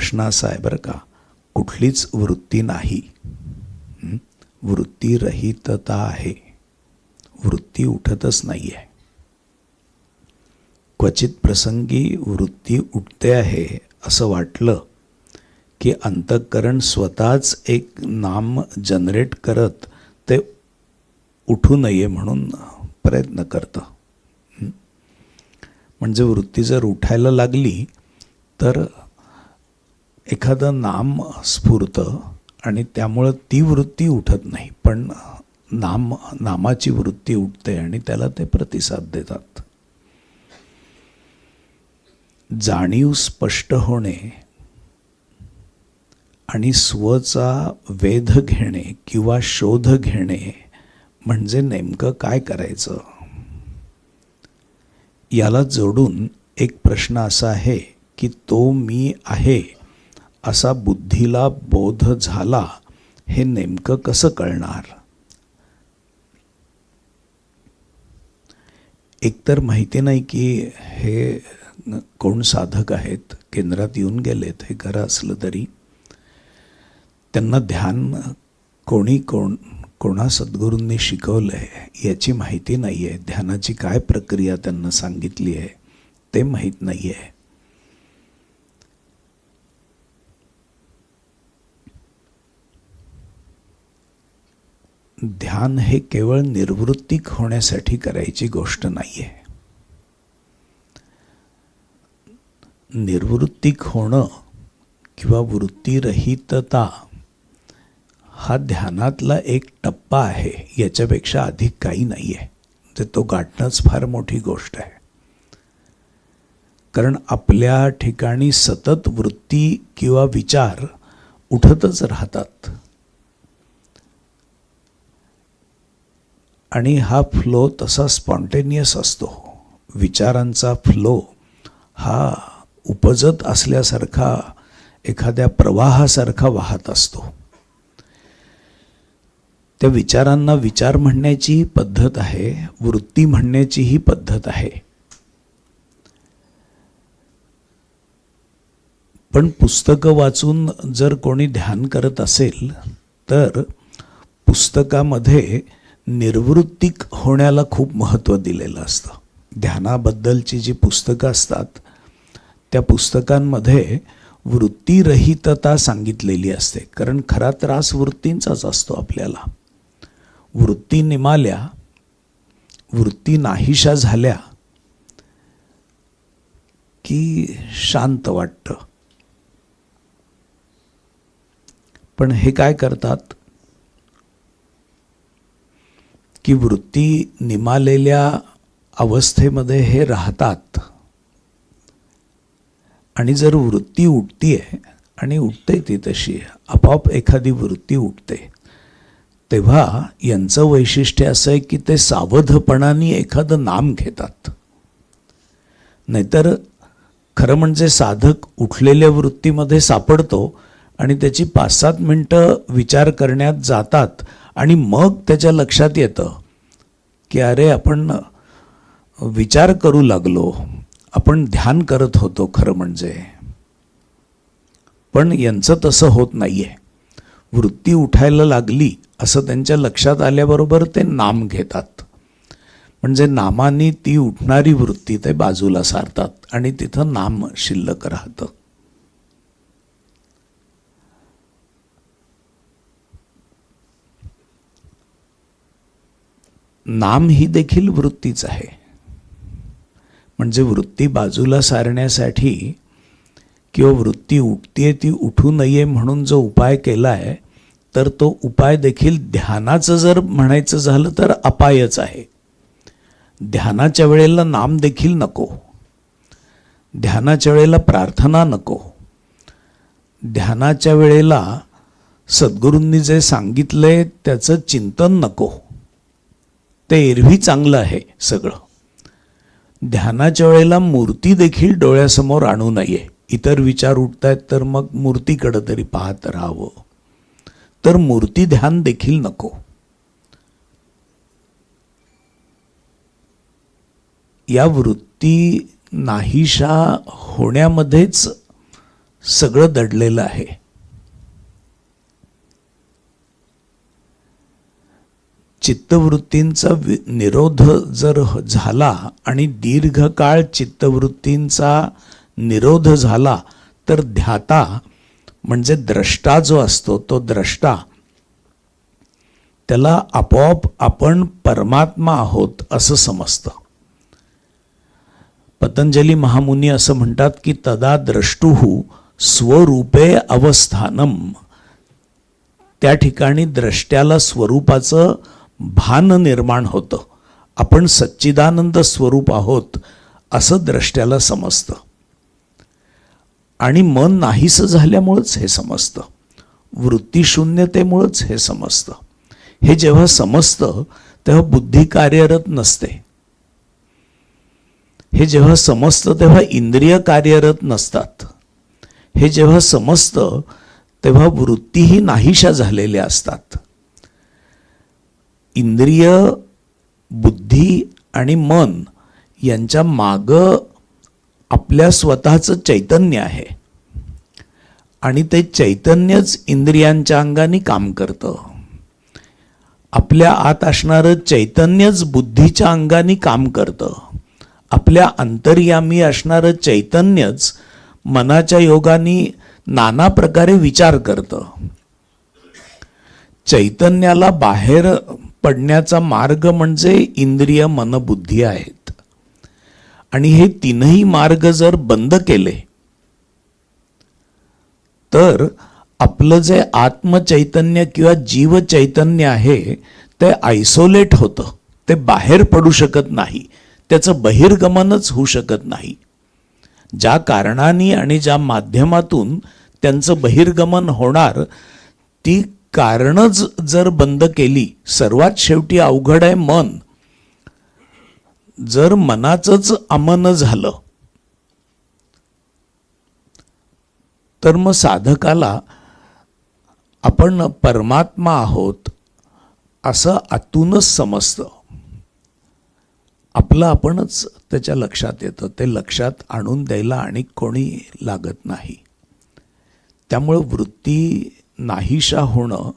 प्रश्न असा आहे बरं का, कुठलीच वृत्ती नाही, वृत्तीरहितता आहे, वृत्ती उठतच नाही आहे. क्वचित प्रसंगी वृत्ती उठते आहे असं वाटलं की अंतःकरण स्वतःच एक नाम जनरेट करत ते उठू नये म्हणून प्रयत्न करतं. म्हणजे वृत्ती जर उठायला लागली तर एखादं नाम स्फुरतं आणि त्यामुळं ती वृत्ती उठत नाही, पण नामाची वृत्ती उठते आणि त्याला ते प्रतिसाद देतात. जाणीव स्पष्ट होणे आणि स्वचा वेध घेणे किंवा शोध घेणे म्हणजे नेमकं काय करायचं. याला जोडून एक प्रश्न असा आहे की तो मी आहे असा बुद्धीला बोध झाला हे नेमकं कसं कळणार. एकतर माहिती नाही की हे कोण साधक आहेत, केंद्रात येऊन गेलेत, हे खरं असलं तरी त्यांना ध्यान कोणा सद्गुरूंनी शिकवलं आहे याची माहिती नाही आहे. ध्यानाची काय प्रक्रिया त्यांना सांगितली आहे ते माहीत नाही आहे. ध्यान हे केवळ निर्वृत्तिक होण्यासाठी करायची गोष्ट नाही आहे. निर्वृत्तिक होणं किंवा वृत्तीरहितता हा ध्यानातला एक टप्पा आहे, याच्यापेक्षा अधिक काही नाही आहे. तर तो गाठणंच फार मोठी गोष्ट आहे. कारण आपल्या ठिकाणी सतत वृत्ती किंवा विचार उठतच राहतात आणि हा फ्लो तसा स्पॉन्टेनियस असतो. विचारांचा फ्लो हा उपजत असल्यासारखा एखाद्या प्रवाहासारखा वाहत असतो. त्या विचारांना विचार म्हणण्याची पद्धत आहे, वृत्ती म्हणण्याचीही पद्धत आहे. पण पुस्तकं वाचून जर कोणी ध्यान करत असेल तर पुस्तकामध्ये निर्वृत्तिक होण्याला खूप महत्त्व दिलेलं असतं. ध्यानाबद्दलची जी पुस्तकं असतात त्या पुस्तकांमध्ये वृत्तीरहितता सांगितलेली असते. कारण खरा त्रास वृत्तींचाच असतो आपल्याला. वृत्ती निमाल्या, वृत्ती नाहीशा झाल्या की शांत वाटतं. पण हे काय करतात की वृत्ती निमालेल्या अवस्थेमध्ये हे राहतात आणि जर वृत्ती उठतीये आणि उठते ती तशी आपोआप एखादी वृत्ती उठते, तेव्हा यांचं वैशिष्ट्य असं आहे की ते सावधपणाने एखादं नाम घेतात. नाहीतर खरं म्हणजे साधक उठलेल्या वृत्तीमध्ये सापडतो आणि त्याची 5-7 मिनटं विचार करण्यात जातात आणि मग त्याच्या लक्षात येतं की अरे आपण विचार करू लागलो, आपण ध्यान करत होतो खरं म्हणजे. पण यांचं तसं होत नाहीये. वृत्ती उठायला लागली असं त्यांच्या लक्षात आल्याबरोबर ते नाम घेतात. म्हणजे नामाने ती उठणारी वृत्ती ते बाजूला सारतात आणि तिथं नाम शिल्लक राहतं. नाम ही देखील वृत्तीच आहे. म्हणजे वृत्ती बाजूला सारण्यासाठी किंवा वृत्ती उठतीये ती उठू नये म्हणून जो उपाय केला आहे तर तो उपाय देखील ध्यानाचं जर म्हणायचं झालं तर अपायच आहे. ध्यानाच्या वेळेला नाम देखील नको, ध्यानाच्या वेळेला प्रार्थना नको, ध्यानाच्या वेळेला सद्गुरूंनी जे सांगितलंय त्याचं चिंतन नको. ते एरवी चांगलं आहे सगळं. ध्यानाच्या वेळेला मूर्ती देखील डोळ्यासमोर आणू नये. इतर विचार उठतायत तर मग मूर्तीकडे तरी पाहत राहावं. तर मूर्ती ध्यान देखील नको. या वृत्ती नाहीशा होण्यामध्येच सगळं दडलेलं आहे. चित्तवृत्तींचा निरोध जर झाला आणि दीर्घकाळ चित्तवृत्तींचा निरोध झाला तर ध्याता म्हणजे द्रष्टा जो असतो तो द्रष्टा, त्याला आपोआप आपण परमात्मा आहोत असं समजतं. पतंजली महामुनी असं म्हणतात की तदा द्रष्टुहु स्वरूपे अवस्थानम. त्या ठिकाणी द्रष्ट्याला स्वरूपाचं भान निर्माण होतं. आपण सच्चिदानंद स्वरूप आहोत असं द्रष्ट्याला समजतं. आणि मन नाहीसं झाल्यामुळंच हे समजतं, वृत्तीशून्यतेमुळंच हे समजतं. हे जेव्हा समजतं तेव्हा बुद्धी कार्यरत नसते. हे जेव्हा समजतं तेव्हा इंद्रिय कार्यरत नसतात. हे जेव्हा समजतं तेव्हा वृत्तीही नाहीशा झालेल्या असतात. इंद्रिय, बुद्धी आणि मन यांच्या मागं आपल्या स्वतःचं चैतन्य आहे आणि ते चैतन्यच इंद्रियांच्या अंगाने काम करतं. आपल्या आत असणारं चैतन्यच बुद्धीच्या अंगाने काम करतं. आपल्या अंतर्यामी असणारं चैतन्यच मनाच्या योगाने नाना प्रकारे विचार करतं. चैतन्याला बाहेर पडण्याचा मार्ग म्हणजे इंद्रिय, मन, बुद्धी आहेत. आणि हे तीनही मार्ग जर बंद केले तर आपलं जे आत्मचैतन्य किंवा जीव चैतन्य आहे ते आयसोलेट होतं. ते बाहेर पडू शकत नाही, त्याचं बहिर्गमनच होऊ शकत नाही. ज्या कारणाने आणि ज्या माध्यमातून त्यांचं बहिर्गमन होणार ती कारणच जर बंद केली, सर्वात शेवटी अवघड आहे मन. जर मनाचंच अमन झालं तर मग साधकाला आपण परमात्मा आहोत असं आतूनच समजतं. आपलं आपणच त्याच्या लक्षात येतं. ते लक्षात आणून द्यायला आणि कोणी लागत नाही. त्यामुळं वृत्ती नाहीशा होणं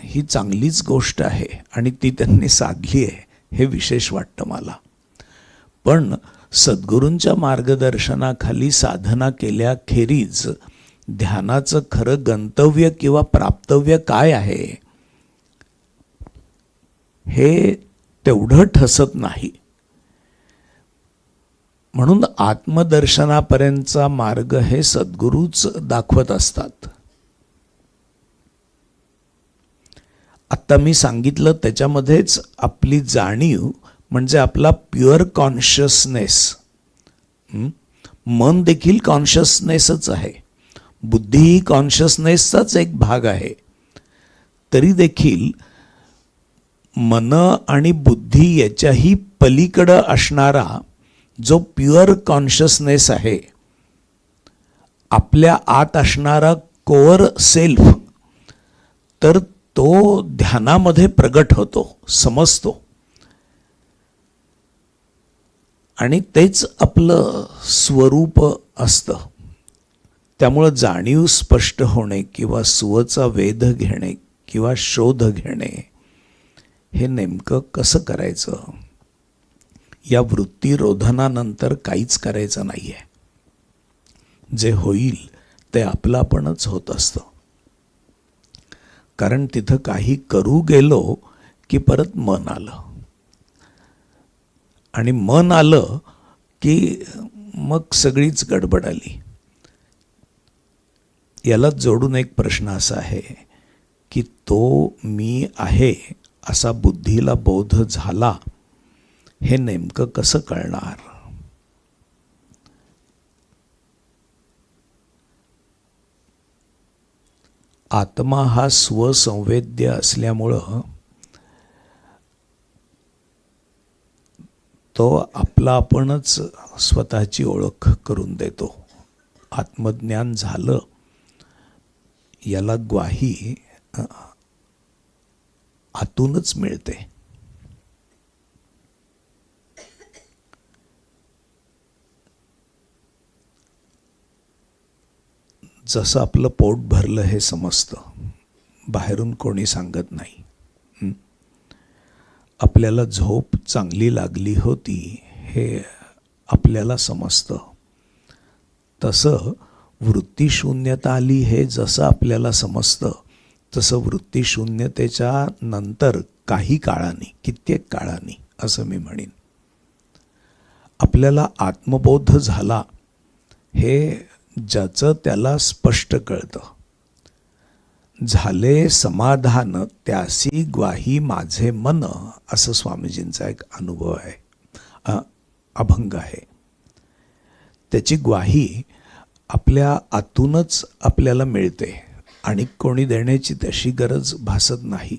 ही चांगलीच गोष्ट आहे आणि ती त्यांनी साधली आहे, हे विशेष वाटतं मला. पण सद्गुरूंच्या मार्गदर्शनाखाली साधना केल्याखेरीज ध्यानाचं खरं गंतव्य किंवा प्राप्तव्य काय आहे हे तेवढं ठसत नाही. म्हणून आत्मदर्शनापर्यंतचा मार्ग हे सद्गुरूच दाखवत असतात. आत्ता मी सांगितलं त्याच्यामध्येच आपली जाणीव म्हणजे आपला प्युअर कॉन्शियसनेस. मन देखील कॉन्शियसनेसच आहे, बुद्धीही कॉन्शियसनेसचाच एक भाग आहे. तरी देखील मन आणि बुद्धी याच्याही पलीकडं असणारा जो प्युअर कॉन्शियसनेस आहे, आपल्या आत असणारा कोअर सेल्फ, तर तो ध्यानामध्ये प्रगट होतो, समजतो. आणि तेच आपलं स्वरूप असतं. त्यामुळं जाणीव स्पष्ट होणे किंवा सुवचा वेध घेणे किंवा शोध घेणे हे नेमकं कसं करायचं, या वृत्तीरोधनानंतर काहीच करायचं नाही आहे. जे होईल ते आपलं आपणच होत असतं. कारण तिथं काही करू गेलो की परत मन आलं, आणि मन आलं की मग सगळीच गडबड आली. याला जोडून एक प्रश्न असा आहे की तो मी आहे असा बुद्धीला बोध झाला, हे नेमकं कसं कळणार? आत्मा हा स्वसंवेद्य असल्यामुळं तो आपला आपणच स्वतःची ओळख करून देतो. आत्मज्ञान झालं याला ग्वाही आतूनच मिळते. जसं आपलं पोट भरलं हे समजतं, बाहेरून कोणी सांगत नाही. आपल्याला झोप चांगली लागली होती हे आपल्याला समजतं. तसं वृत्तीशून्यता आली हे जसं आपल्याला समजतं, तसं वृत्तीशून्यतेच्या नंतर काही काळाने, कित्येक काळाने असं मी म्हणेन, आपल्याला आत्मबोध झाला हे ज्याचं त्याला स्पष्ट कळतं. झाले समाधान त्यासी ग्वाही माझे मन, असं स्वामीजींचा एक अनुभव आहे, अभंग आहे. त्याची ग्वाही आपल्या आतूनच आपल्याला मिळते आणि कोणी देण्याची तशी गरज भासत नाही.